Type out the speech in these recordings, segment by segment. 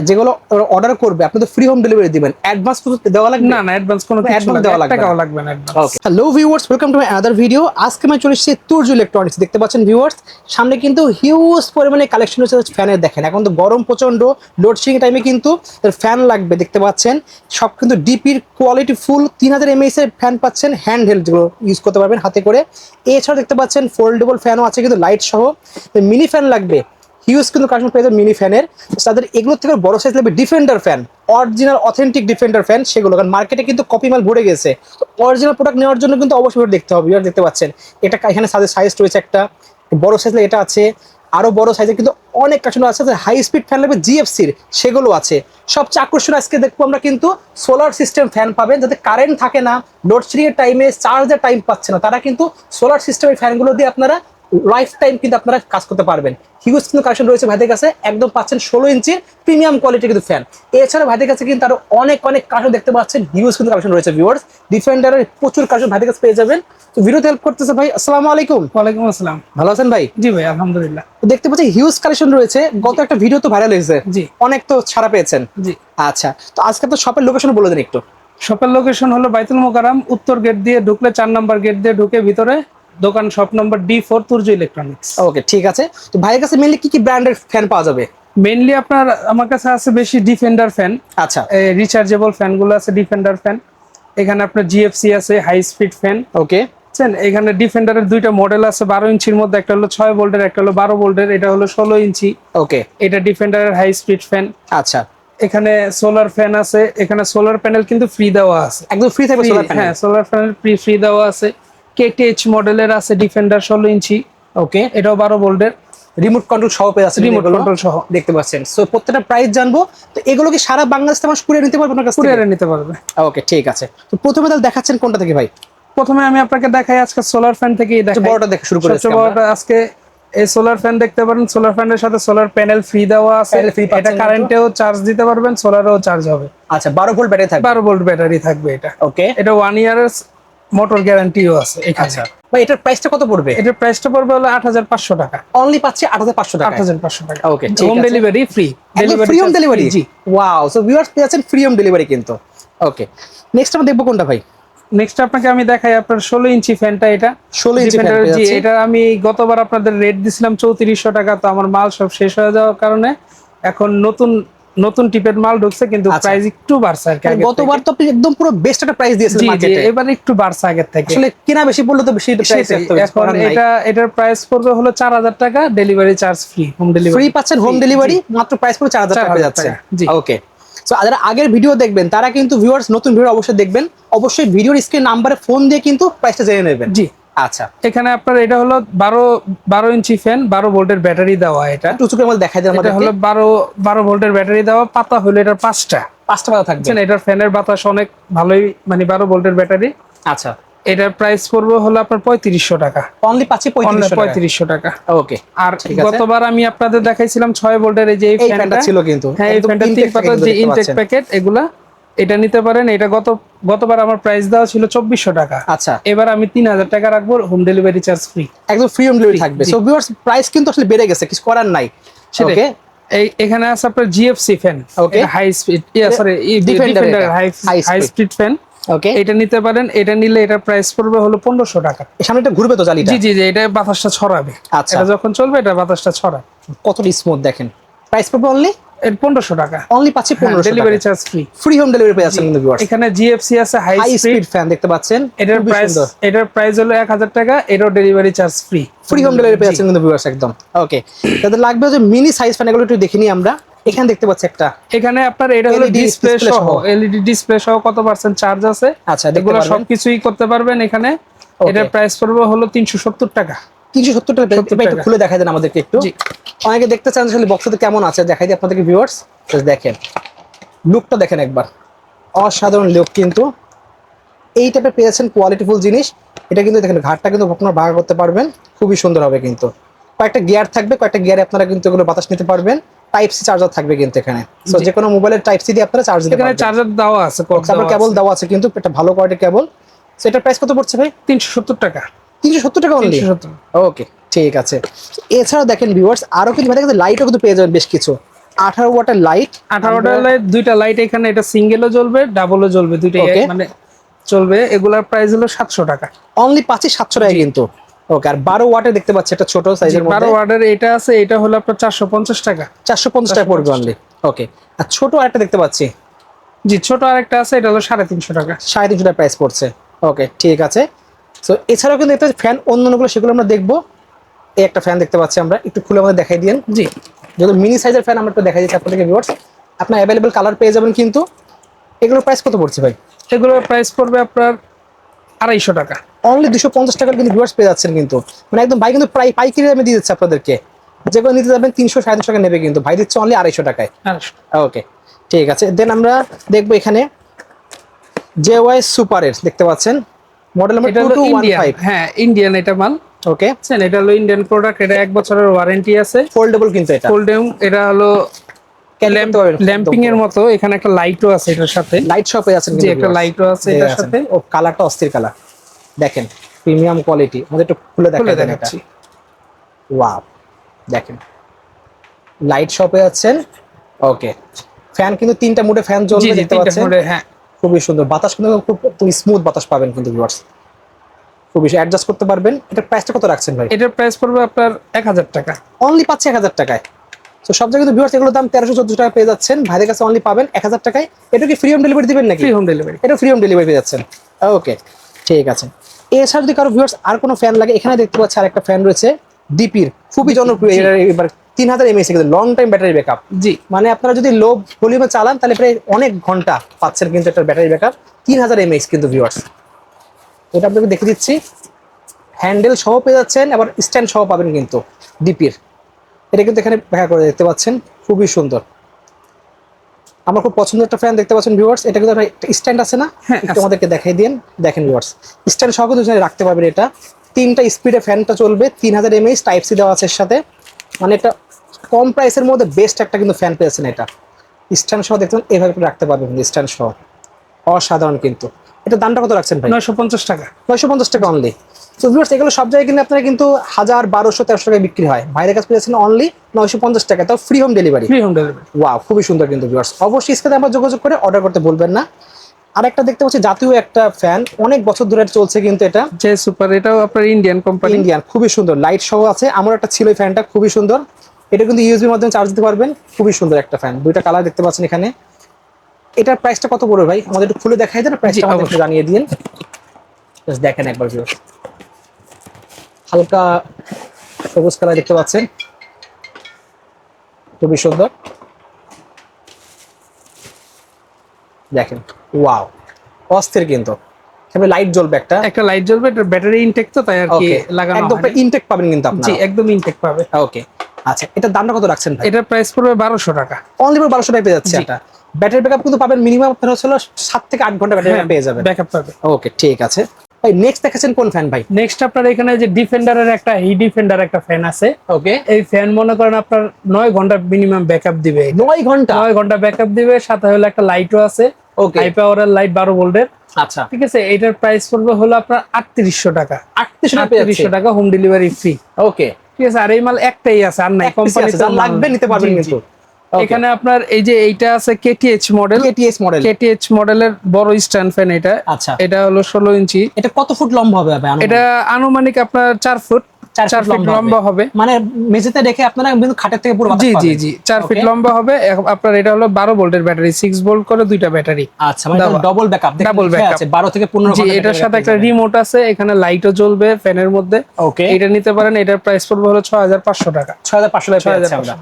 যেগুলো অর্ডার করবে আপনি তো ফ্রি হোম ডেলিভারি দিবেন, অ্যাডভান্স কিছু দেওয়া লাগবে? না অ্যাডভান্স কোনো কিছু দেওয়া লাগবে, টাকাও লাগবে না advance. Okay, hello viewers, welcome to my other video. আজকে আমি চলে এসেছি তুর্য ইলেকট্রনিক্স। দেখতে পাচ্ছেন ভিউয়ার্স, সামনে কিন্তু হিউজ পরিমাণে কালেকশন হচ্ছে ফ্যানের। দেখেন এখন তো গরম প্রচন্ড, লোডশেডিং টাইমে কিন্তু ফ্যান লাগবে। দেখতে পাচ্ছেন সব কিন্তু ডিপির কোয়ালিটি ফুল 3000 mAh এর ফ্যান পাচ্ছেন, হ্যান্ড হেল্ড, যেগুলো ইউজ করতে পারবেন হাতে করে। এছাড়া দেখতে পাচ্ছেন ফোল্ডেবল ফ্যানও আছে কিন্তু লাইট সহ। মিনি ফ্যান লাগবে, হিউজ কিন্তু কালেকশন পেয়ে যাবে মিনি ফ্যানের। তাদের এগুলোর থেকে বড় সাইজ লাগবে defender fan, original authentic defender fan সেগুলো, কারণ মার্কেটে কিন্তু কপি মাল ভরে গেছে। অরিজিনাল প্রোডাক্ট নেওয়ার জন্য কিন্তু অবশ্যই দেখতে হবে। এবার দেখতে পাচ্ছেন এটা এখানে সাইজ রয়েছে, একটা বড় সাইজ এটা আছে, আরো বড় সাইজে কিন্তু অনেক কালেকশন আছে। হাই স্পিড ফ্যান লাগবে জিএফসির, সেগুলো আছে। সবচেয়ে আকর্ষণ আজকে দেখবো আমরা কিন্তু সোলার সিস্টেম ফ্যান পাবেন, যাতে কারেন্ট থাকে না, লোডশেডিং এর টাইমে চার্জের টাইম পাচ্ছে না, তারা কিন্তু সোলার সিস্টেমের ফ্যানগুলো দিয়ে আপনারা লাইফ টাইম কিন্তু আপনারা কাজ করতে পারবেন। হিউজ কিন্তু কালেকশন রয়েছে ভাইদের কাছে, একদম পাচ্ছেন 16 ইঞ্চির প্রিমিয়াম কোয়ালিটির কিন্তু ফ্যান। এছাড়া ভাইদের কাছে কিন্তু আরো অনেক কালেকশন দেখতে পাচ্ছেন, হিউজ কিন্তু কালেকশন রয়েছে ভিউয়ার্স। ডিফেন্ডারের প্রচুর কালেকশন ভাইদের কাছে পেয়ে যাবেন। তো ভিডিওতে হেল্প করতেছে ভাই, আসসালামু আলাইকুম। ওয়ালাইকুম আসসালাম। ভালো আছেন ভাই? জি ভাই আলহামদুলিল্লাহ। দেখতে পাচ্ছি হিউজ কালেকশন রয়েছে, গত একটা ভিডিও তো ভাইরাল হয়েছে, জি অনেক তো ছাড়া পেয়েছেন। জি আচ্ছা, তো আজকে তো শপের লোকেশন বলে দেন একটু। শপের লোকেশন হলো বাইতুল মোকাররম, উত্তর গেট দিয়ে ঢুকলে 4 নম্বর গেট দিয়ে ঢুকে ভিতরে দোকান, shop number D4, Turya electronics. Okay, ঠিক আছে। তো ভাইয়ের কাছে মেইনলি কি কি ব্র্যান্ডের ফ্যান পাওয়া যাবে? মেইনলি আপনার আমার কাছে আছে বেশি ডিফেন্ডার ফ্যান, আচ্ছা, রিচার্জেবল ফ্যানগুলো আছে ডিফেন্ডার ফ্যান। এখানে আপনার জিএফসি আছে, হাই স্পিড ফ্যান। ওকে, এখানে ডিফেন্ডারের দুইটা মডেল আছে, 12 ইঞ্চির মধ্যে, একটা হলো 6 ভোল্টের, একটা হলো 12 ভোল্টের, এটা হলো 16 ইঞ্চি। ওকে, এটা ডিফেন্ডারের হাই স্পিড ফ্যান। আচ্ছা, এখানে সোলার ফ্যান আছে, এখানে সোলার প্যানেল কিন্তু ফ্রি দেওয়া আছে, একদম ফ্রি থাকবে সোলার প্যানেল? হ্যাঁ সোলার প্যানেল ফ্রি দেওয়া আছে। কেটিএইচ মডেলের আছে ডিফেন্ডার 16 ইঞ্চি। ওকে, এটাও 12 ভোল্টের, রিমোট কন্ট্রোল সহ পেয়ে যাচ্ছে, রিমোট কন্ট্রোল সহ দেখতে পাচ্ছেন। সো প্রত্যেকটা প্রাইস জানবো। তো এগুলো কি সারা বাংলাদেশে মানুষ কুরিয়ার নিতে পারবে আপনার কাছ থেকে? কুরিয়ারে নিতে পারবে। ওকে, ঠিক আছে। তো প্রথমে তাহলে দেখাচ্ছেন কোনটা থেকে ভাই? প্রথমে আমি আপনাকে দেখাই আজকে সোলার ফ্যান থেকেই দেখাই। বড়টা দেখে শুরু করি সবচেয়ে বড়টা আজকে এই সোলার ফ্যান দেখতে পারেন। সোলার ফ্যানের সাথে সোলার প্যানেল ফ্রি দেওয়া আছে, এটা কারেন্টেও চার্জ দিতে পারবেন, সোলারেও চার্জ হবে। আচ্ছা, 12 ভোল্ট ব্যাটারি থাকবে? 12 ভোল্ট ব্যাটারি থাকবে এটা। ওকে, এটা 1 ইয়ারের মোটর গ্যারান্টিও আছে এখানে। আচ্ছা ভাই, এটার প্রাইসটা কত পড়বে? এটার প্রাইসটা পড়বে হলো 8500 টাকা। অনলি পাচ্ছি 8500 টাকা? 8500 টাকা। ওকে, ঠিক আছে। Home delivery free, free home delivery? জি। ওয়াও, সো ভিউয়ার্স পেয়েছেন ফ্রি হোম ডেলিভারি কিন্তু। ওকে, নেক্সট আমরা দেখবো কোনটা ভাই? নেক্সট আপনাকে আমি দেখাই আপনার 16 ইঞ্চি ফ্যানটা। এটা 16 ইঞ্চি ফ্যান জি, পেয়ে যাচ্ছে। এটা আমি গতবার আপনাদের রেট দিছিলাম 3400 টাকা, তো আমার মাল সব শেষ হয়ে যাওয়ার কারণে এখন নতুন টিপের মাল ঢুকছে, কিন্তু প্রাইস একটু বাড়ছে আর কি। গতবার তো আপনি একদম পুরো বেস্ট একটা প্রাইস দিয়েছিলেন মার্কেটে, এবার একটু বাড়ছে আগের থেকে। আসলে কেনা বেশি পড়লে তো বেশি প্রাইস রাখতে হবে। এখন এটার প্রাইস পড়বে হলো 4000 টাকা, delivery charge free, home delivery free পাচ্ছেন, হোম ডেলিভারি মাত্র প্রাইস পড়ে 4000 টাকা হয়ে যাচ্ছে। ওকে, সো যারা আগের ভিডিও দেখবেন তারা কিন্তু ভিউয়ার্স নতুন ভিডিও অবশ্যই দেখবেন, অবশ্যই ভিডিওর স্ক্রিন নাম্বারে ফোন দিয়ে কিন্তু প্রাইসটা জেনে নেবেন। জি, আচ্ছা। এখানে আপনার এটা হলো 12 ইঞ্চি ফ্যান, 12 ভোল্টের ব্যাটারি দেওয়া। এটা একটু উঁচু করে আমাদের দেখাই দেন আমাদের। এটা হলো 12 ভোল্টের ব্যাটারি দেওয়া, পাতা হলো এটার 5টা পাতা থাকবে। এটার ফ্যানের বাতাস অনেক ভালোই, মানে 12 ভোল্টের ব্যাটারি। আচ্ছা, এটার প্রাইস পড়বে হলো আপনার 3500 টাকা। অনলি পাচ্ছি 3500 টাকা। ওকে, আর গতবার আমি আপনাদের দেখাইছিলাম 6 ভোল্টের এই যে এই ফ্যানটা ছিল কিন্তু, হ্যাঁ এই ফ্যানটা 3 পাতা যে ইনটেক প্যাকেট, এগুলা এটা নিতে পারেন। এটা গতবার আমার প্রাইস দেওয়া ছিল 2400 টাকা। আচ্ছা, এবার আমি 3000 টাকা রাখবো, হোম ডেলিভারি চার্জ ফ্রি, একদম ফ্রি হোম ডেলিভারি থাকবে। সো ভিউয়ার্স প্রাইস কিন্তু আসলে বেড়ে গেছে, কিছু করার নাই। ওকে, এখানে আছে আপনার GFC fan, high speed, sorry defender high speed fan. Okay, এটা নিতে পারেন। এটা নিলে এটার প্রাইস পড়বে হলো 1500 টাকা। সামনে এটা ঘুরবে তো জালিটা? জি, এটা বাতাসটা ছড়াবে। আচ্ছা, এটা যখন চলবে এটা বাতাসটা ছড়াবে। কতটা স্মুথ দেখেন। প্রাইস পড়বে অনলি 1500 টাকা, অনলি পাচ্ছি 1500 delivery charge free, free home delivery পেয়ে যাচ্ছেন কিন্তু ভিউয়ার্স। এখানে জিএফসি আছে, হাই স্পিড ফ্যান দেখতে পাচ্ছেন। এটার প্রাইস হলো 1000 টাকা, এটাও delivery charge free, free home delivery পেয়ে যাচ্ছেন কিন্তু ভিউয়ার্স একদম। ওকে, তাদের লাগবে যে মিনি সাইজ ফ্যান, এগুলো একটু দেখে নিই আমরা। এখানে দেখতে পাচ্ছি একটা, এখানে আপনার এটা হলো ডিসপ্লে সহ, এলইডি ডিসপ্লে সহ কত পার্সেন্ট চার্জ আছে। আচ্ছা, এগুলো সবকিছুই করতে পারবেন এখানে। এটার প্রাইস পড়বে হলো 370 টাকা। 370 টাকা। একটু খুলে দেখাই দেন আমাদেরকে একটু। অনেকে দেখতে চান আসলে বক্সতে কেমন আছে, দেখাই দিই আপনাদেরকে ভিউয়ার্স। দেখেন লুকটা, দেখেন একবার, অসাধারণ লুক কিন্তু। এই টাইপের পেয়েছেন কোয়ালিটিফুল জিনিস। এটা কিন্তু দেখেন ঘাটটা কিন্তু আপনারা ভাগ করতে পারবেন, খুবই সুন্দর হবে কিন্তু। কয়েকটা গিয়ার থাকবে, কয়েকটা গিয়ারে আপনারা কিন্তু এগুলো বাতাস নিতে পারবেন। টাইপ সি চার্জার থাকবে কিন্তু এখানে। সো যে কোনো মোবাইলের টাইপ সি দিয়ে আপনারা চার্জ দিতে পারবেন। এখানে চার্জার দেওয়া আছে, কেবল দেওয়া আছে কিন্তু, একটা ভালো কোয়ালিটির কেবল। সো এটার প্রাইস কত পড়ছে ভাই? 370 টাকা। 370 টাকা অনলি? ওকে, ঠিক আছে। এছাড়া দেখেন ভিউয়ার্স আরো কিন্তু লাইটও কিন্তু পেয়ে যাবেন বেশ কিছু। 18 ওয়াটের লাইট, 18 ওয়াটের লাইট, দুইটা লাইট এখানে, এটা সিঙ্গেলও জ্বলবে ডাবলও জ্বলবে, দুইটাই মানে চলবে। এগুলার প্রাইস হলো 700 টাকা। অনলি পাচ্ছি 700 টাকা কিন্তু। ওকে, আর 12 ওয়াটের দেখতে পাচ্ছি একটা ছোট সাইজের মধ্যে, 12 ওয়াটের এটা আছে, এটা হলো আপনার 450 টাকা। 450 টাকা পড়বে অনলি। ওকে, আর ছোট আরেকটা দেখতে পাচ্ছি, জি ছোট আরেকটা আছে, এটা হলো 350 টাকা। 350 টাকা প্রাইস পড়ছে। ওকে ঠিক আছে। সো এছাড়াও কিন্তু একটা ফ্যান অন্যান্যগুলো সেগুলো আমরা দেখবো। এই একটা ফ্যান দেখতে পাচ্ছি আমরা, একটু খুলে আমাদের দেখাই দিন। জি, যেহেতু মিনি সাইজের ফ্যান আমরা একটু দেখাই দিচ্ছি আপনাদেরকে ভিউয়ার্স, আপনার অ্যাভেলেবেল কালার পেয়ে যাবেন কিন্তু। এগুলোর প্রাইস কত পড়ছে ভাই? এগুলোর প্রাইস পড়বে আপনার 250 টাকা। অনলি 250 টাকার কিন্তু ভিউয়ার্স পেয়ে যাচ্ছেন কিন্তু, মানে একদম ভাই কিন্তু প্রায় পাইকারি দামে দিয়ে দিচ্ছে আপনাদেরকে। যেগুলো নিতে যাবেন 300-350 টাকা নেবে, কিন্তু ভাই দিচ্ছে অনলি 250 টাকায়। ওকে ঠিক আছে। দেন আমরা দেখবো এখানে JY সুপারের দেখতে পাচ্ছেন, মডেল নাম্বার 2215। হ্যাঁ ইন্ডিয়ান এটা মাল। ওকে, এটা হলো ইন্ডিয়ান প্রোডাক্ট, এটা 1 বছরের ওয়ারেন্টি আছে। ফোল্ডেবল কিন্তু এটা, ফোল্ডেবল। এটা হলো ল্যাম্পিং এর মতো, এখানে একটা লাইটও আছে এটার সাথে, লাইট শপে আছেন যে একটা লাইটও আছে এটার সাথে। ও কালারটা অস্থির কালার, দেখেন প্রিমিয়াম কোয়ালিটি। আমাদের একটু খুলে দেখাচ্ছি। ওয়াও, দেখেন লাইট শপে আছেন। ওকে, ফ্যান কিন্তু 3টা মোডে ফ্যান জ্বলবে দেখতে পাচ্ছেন। হ্যাঁ খুবই সুন্দর, বাতাস কিন্তু খুব স্মুথ বাতাস পাবেন কিন্তু ভিউয়ার্স, খুবই অ্যাডজাস্ট করতে পারবেন। এটার প্রাইসটা কত রাখছেন ভাই? এটার প্রাইস পড়বে আপনার 1000 টাকা। অনলি পাচ্ছে 1000 টাকায়। তো সব জায়গায় কিন্তু ভিউয়ার্স এগুলোর দাম 1300-1400 টাকা পেয়ে যাচ্ছেন, ভাইদের কাছে অনলি পাবেন 1000 টাকায়। এটা কি ফ্রি হোম ডেলিভারি দিবেন নাকি? ফ্রি হোম ডেলিভারি, এটা ফ্রি হোম ডেলিভারি পেয়ে যাচ্ছেন। ওকে ঠিক আছে। এছাড়া যদি কারো ভিউয়ার্স আর কোনো ফ্যান লাগে, এখানে দেখতে পাচ্ছি আরেকটা ফ্যান রয়েছে ডিপির, খুবই জনপ্রিয়। এবার 3000 mAh কিন্তু লং টাইম ব্যাটারি ব্যাকআপ। জি, মানে আপনারা যদি লো ভলিউমে চালান তাহলে প্রায় অনেক ঘন্টা পাচ্ছেন কিন্তু একটা ব্যাটারি ব্যাকআপ। 3000 mAh কিন্তু ভিউয়ার্স। এটা আপনাকে দেখে দিচ্ছি, হ্যান্ডেল সহ পেয়ে যাচ্ছেন, আবার স্ট্যান্ড সহ পাবেন কিন্তু ডিপির। এটা কিন্তু এখানে ব্যাখ্যা করে দেখতে পাচ্ছেন, খুবই সুন্দর। আমার খুব পছন্দের একটা ফ্যান দেখতে পাচ্ছেন ভিউয়ার্স। এটা কিন্তু একটা স্ট্যান্ড আছে না, একটু আমাদেরকে দেখাই দিন। দেখেন ভিউয়ার্স, স্ট্যান্ড সহ কিন্তু রাখতে পারবেন। এটা 3টা স্পিডে ফ্যানটা চলবে, 3000 mAh, টাইপ সি দেওয়া আছে এর সাথে। মানে এটা কম প্রাইসের মধ্যে বেস্ট একটা কিন্তু ফ্যান পেয়েছেন। এটা স্ট্যান্ড সহ দেখুন, এভাবে রাখতে পারবেন কিন্তু স্ট্যান্ড সহ, অসাধারণ কিন্তু। এটা দামটা কত রাখছেন ভাই? 950 টাকা। 950 টাকা অনলি। সো ভিউয়ার্স, এগুলো সব জায়গায় কিন্তু আপনারা কিন্তু 1000, 1200, 1300 টাকায় বিক্রি হয়, ভাইয়ের কাছে পেয়েছেন অনলি 950 টাকা, তাও free home delivery. Free home delivery. Wow, খুবই সুন্দর কিন্তু ভিউয়ার্স। অবশ্যই স্ক্রিনে আমরা যোগাযোগ করে অর্ডার করতে ভুলবেন না। আরেকটা দেখতে পাচ্ছি জাতীয় একটা ফ্যান, অনেক বছর ধরে চলছে কিন্তু এটা, যে সুপার, এটাও আপনার ইন্ডিয়ান কোম্পানি। ইন্ডিয়ান, খুবই সুন্দর, লাইট সহ আছে। আমার একটা ছিল এই ফ্যানটা, খুবই সুন্দর। এটা কিন্তু ইউএসবির মাধ্যমে চার্জ দিতে পারবেন, খুবই সুন্দর একটা ফ্যান। দুইটা কালার দেখতে পাচ্ছেন এখানে। এটার প্রাইসটা কত পড়বে ভাই? আমাদের একটু খুলে দেখাই দেন, প্রাইসটা আমাদের জানিয়ে দিন। জাস্ট দেখেন একবার ভিউয়ার্স, হালকা সবুজ কালার দেখতে পাচ্ছেন, খুবই সুন্দর। দেখেন ওয়াও, অস্থির কিন্তু। এখানে লাইট জ্বলবে, একটা লাইট জ্বলবে। এটা ব্যাটারি ইনটেক তো, তাই আর কি লাগানো একদম ইনটেক পাবেন কিন্তু আপনারা। জি, একদম ইনটেক পাবে। ওকে আচ্ছা, এটার দামটা কত রাখছেন ভাই? এটার প্রাইস পড়বে 1200 টাকা। অনলি 1200 টাকা পেয়ে যাচ্ছে এটা। ব্যাটারি ব্যাকআপ কিন্তু পাবেন মিনিমাম আপনারা হচ্ছে 7 থেকে 8 ঘন্টা ব্যাটারি পেয়ে যাবেন, ব্যাকআপ পাবে। ওকে ঠিক আছে ভাই। নেক্সট দেখাচ্ছেন কোন ফ্যান ভাই? নেক্সট আপনার এখানে যে ডিফেন্ডারের একটা ডিফেন্ডার একটা ফ্যান আছে। ওকে, এই ফ্যান মনে করেন আপনার 9 ঘন্টা মিনিমাম ব্যাকআপ দিবে। 9 ঘন্টা? 9 ঘন্টা ব্যাকআপ দিবে, সাথে হলো একটা লাইটও আছে। ওকে, হাই পাওয়ারের লাইট 12 ভোল্টের। আচ্ছা ঠিক আছে, এটার প্রাইস পড়বে হলো আপনার 3800 টাকা। 3800 টাকা, হোম ডেলিভারি ফ্রি। ওকে ঠিক আছে, আর এই মাল একটাই আছে, আর নাই। কোম্পানি যা লাগবে নিতে পারবেন কিন্তু। এখানে আপনার এই যে এইটা আছে কেটিএইচ মডেল। কেটিএইচ মডেলের বড় স্ট্যান্ড ফ্যান এটা। আচ্ছা, এটা হলো 16 ইঞ্চি। এটা কত ফুট লম্বা হবে ভাই? এটা আনুমানিক আপনার 4 ফুট। 4 ফিট লম্বা হবে। মানে মেঝেতে রেখে আপনারা কিন্তু খাটের থেকে পুরো বাতাস পাবেন। জি 4 ফিট লম্বা হবে। আপনার এটা হলো 12 ভোল্টের ব্যাটারি, 6 ভোল্ট করে দুইটা ব্যাটারি। আচ্ছা, মানে ডাবল ব্যাকআপ। ডাবল ব্যাকআপ, 12 থেকে 15 ঘন্টা। জি, এটার সাথে একটা রিমোট আছে, এখানে লাইটও জ্বলবে ফ্যানের মধ্যে। ওকে, এটা নিতে পারেন। এটার প্রাইস পড়বে হলো 6500 টাকা। 6500 টাকা পেয়েছি আমরা।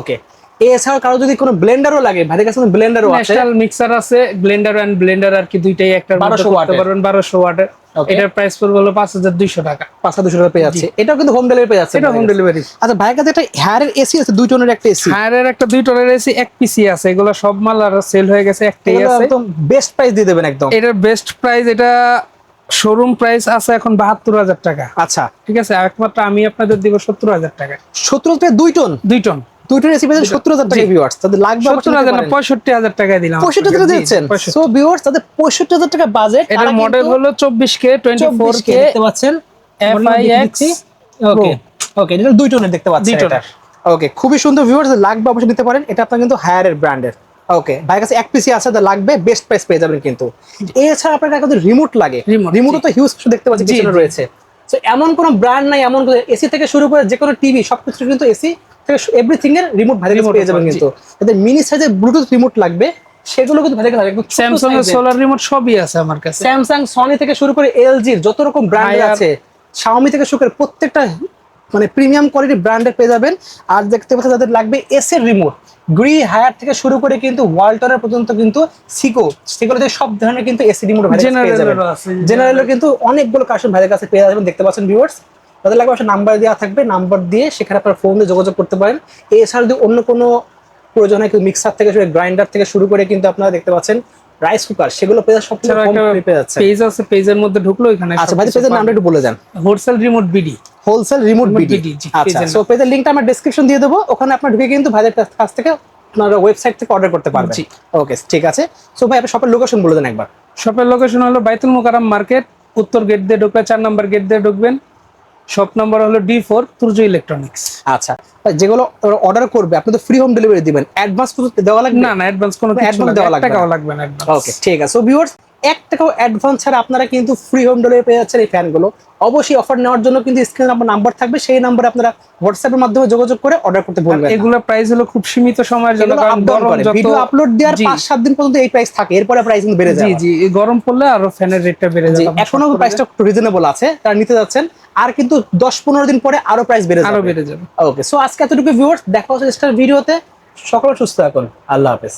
ওকে, এছাড়াও কারো যদি কোনো ব্লেন্ডারও লাগে, ভাইদের কাছে ব্লেন্ডারও আছে। ন্যাশনাল মিক্সার আছে, ব্লেন্ডার এন্ড ব্লেন্ডার আর কি দুইটাই একটার মধ্যে করতে পারবেন। 1200 ওয়াটের। এটার প্রাইস পড়বে হলো 5200 টাকা। 5200 টাকা পেয়ে যাচ্ছে। এটাও কিন্তু হোম ডেলিভারি পেয়ে যাচ্ছে। এটা হোম ডেলিভারি। আচ্ছা, ভাইয়ের কাছে একটা হেয়ারের এসি আছে, 2 টনের একটা এসি। হেয়ারের একটা 2 টনের এসি, এক পিসি আছে। এগুলো সব মাল আর সেল হয়ে গেছে, একটাই আছে। একদম বেস্ট প্রাইস দিয়ে দেবেন একদম। এটার বেস্ট প্রাইস, এটা শোরুম প্রাইস আছে এখন 72000 টাকা। আচ্ছা ঠিক আছে, একমাত্র আমি আপনাদের দিব 70000 টাকা। 70000 টাকা 2 টন? 2 টন 2 টন এসি পেয়েছেন 70000 টাকা ভিউয়ার্স। তাদের লাগবে 70000 না, 65000 টাকা দিলাম। 65000 টাকা দিয়েছেন। সো ভিউয়ার্স, তাদের 65000 টাকা বাজেট। এটার মডেল হলো 24K 24K দেখতে পাচ্ছেন, FIX। ওকে ওকে, এটা 2 টনের দেখতে পাচ্ছেন এটা। ওকে, খুবই সুন্দর ভিউয়ার্স, লাগবে অবশ্যই নিতে পারেন, এটা আপনার কিন্তু হায়ারের ব্র্যান্ডের। ওকে, ভাইয়ের কাছে এক পিসি আছে, যা লাগবে বেস্ট প্রাইস পেয়ে যাবেন কিন্তু। এছাড়া আপনার কাছে রিমোট লাগে, রিমোটও তো হিউজ দেখতে পাচ্ছি পিছনে রয়েছে। তো এমন কোনো ব্র্যান্ড নাই, এমন এসি থেকে শুরু করে যে কোনো টিভি সবকিছু কিন্তু এসি থেকে এভরিথিং এর রিমোট ভাইয়ের কাছে পেয়ে যাবেন কিন্তু। যাদের মিনি সাইজের ব্লুটুথ রিমোট লাগবে সেগুলো কিন্তু ভাইয়ের কাছে লাগবে। স্যামসাং এর সোলার রিমোট সবই আছে আমার কাছে। স্যামসাং, সনি থেকে শুরু করে এলজির যত রকম ব্র্যান্ড আছে, শাওমি থেকে শুরু করে প্রত্যেকটা মানে প্রিমিয়াম কোয়ালিটি ব্র্যান্ডে পেয়ে যাবেন। আর দেখতে পাচ্ছেন যাদের লাগবে এসের রিমোট, গ্রি হায়ার থেকে শুরু করে কিন্তু ওয়ালটনের পর্যন্ত কিন্তু সেগুলোতে সব ধরনের কিন্তু এসি রিমোট পেয়ে যাবেন। জেনারেলও কিন্তু অনেকগুলো কালেকশন ভাইদের কাছে পেয়ে যাবেন, দেখতে পাচ্ছেন ভিউয়ার্স। তাদের লাগবে অবশ্যই নাম্বার দেওয়া থাকবে, নাম্বার দিয়ে সেখানে আপনার ফোন দিয়ে যোগাযোগ করতে পারেন। এছাড়া যদি অন্য কোনো প্রয়োজন হয়, কিন্তু মিক্সার থেকে শুরু গ্রাইন্ডার থেকে শুরু করে কিন্তু আপনারা দেখতে পাচ্ছেন রাইস কুকার, সেগুলো পেয়ে সবচেয়ে কম পেয়ে যাচ্ছে। পেজ আছে, পেজের মধ্যে ঢুকলো এখানে। আচ্ছা ভাই, পেজের নামটা একটু বলে দেন। Wholesale remote BD. Wholesale remote BD. আচ্ছা, সো পেজের লিংকটা আমরা ডেসক্রিপশন দিয়ে দেবো, ওখানে আপনার ঢুকে কিন্তু ভাইদের কাছ থেকে আপনারা ওয়েবসাইট থেকে অর্ডার করতে পারবেন। ওকে, ঠিক আছে। সো ভাই, আপনার শপের লোকেশন বলে দেন একবার। শপের লোকেশন হলো বাইতুল মোকাররম মার্কেট, উত্তর গেট দিয়ে ঢুকবে, 4 নম্বর গেট দিয়ে ঢুকবেন। শপ নাম্বার হলো D4 তুর্য ইলেকট্রনিক্স। আচ্ছা, যেগুলো অর্ডার করবে আপনি তো ফ্রি হোম ডেলিভারি দিবেন, অ্যাডভান্স কিছু দেওয়া লাগবে? না, অ্যাডভান্স কোনো অ্যাডভান্স দেওয়া লাগবে না, টাকাও লাগবে না অ্যাডভান্স। ওকে, ঠিক আছে। সো ভিউয়ার্স, 1 টাকাও অ্যাডভান্স ছাড়া আপনারা কিন্তু ফ্রি হোম ডেলিভারি পেয়ে যাচ্ছেন এই ফ্যানগুলো। অবশ্যই অফার নেওয়ার জন্য কিন্তু স্ক্রিনে আমার নাম্বার থাকবে, সেই নাম্বারে আপনারা হোয়াটসঅ্যাপের মাধ্যমে যোগাযোগ করে অর্ডার করতে বলবেন। এগুলো প্রাইস হলো খুব সীমিত সময়ের জন্য, কারণ গরম যত ভিডিও আপলোড দেওয়ার 5-7 দিন পর্যন্ত এই প্রাইস থাকে, এরপরে প্রাইস কিন্তু বেড়ে যায়। জি, গরম পড়লে আরো ফ্যানের রেটটা বেড়ে যায়। এখনো প্রাইসটা একটু রিজনেবল আছে, তারা নিতে যাচ্ছেন, আর কিন্তু 10-15 দিন পরে আরো প্রাইস বেড়ে যাবে। ওকে, সো আজকে এতটুকু ভিউয়ার্স, দেখা হচ্ছে নেক্সট ভিডিওতে। সকলে সুস্থ থাকুন, আল্লাহ হাফেজ।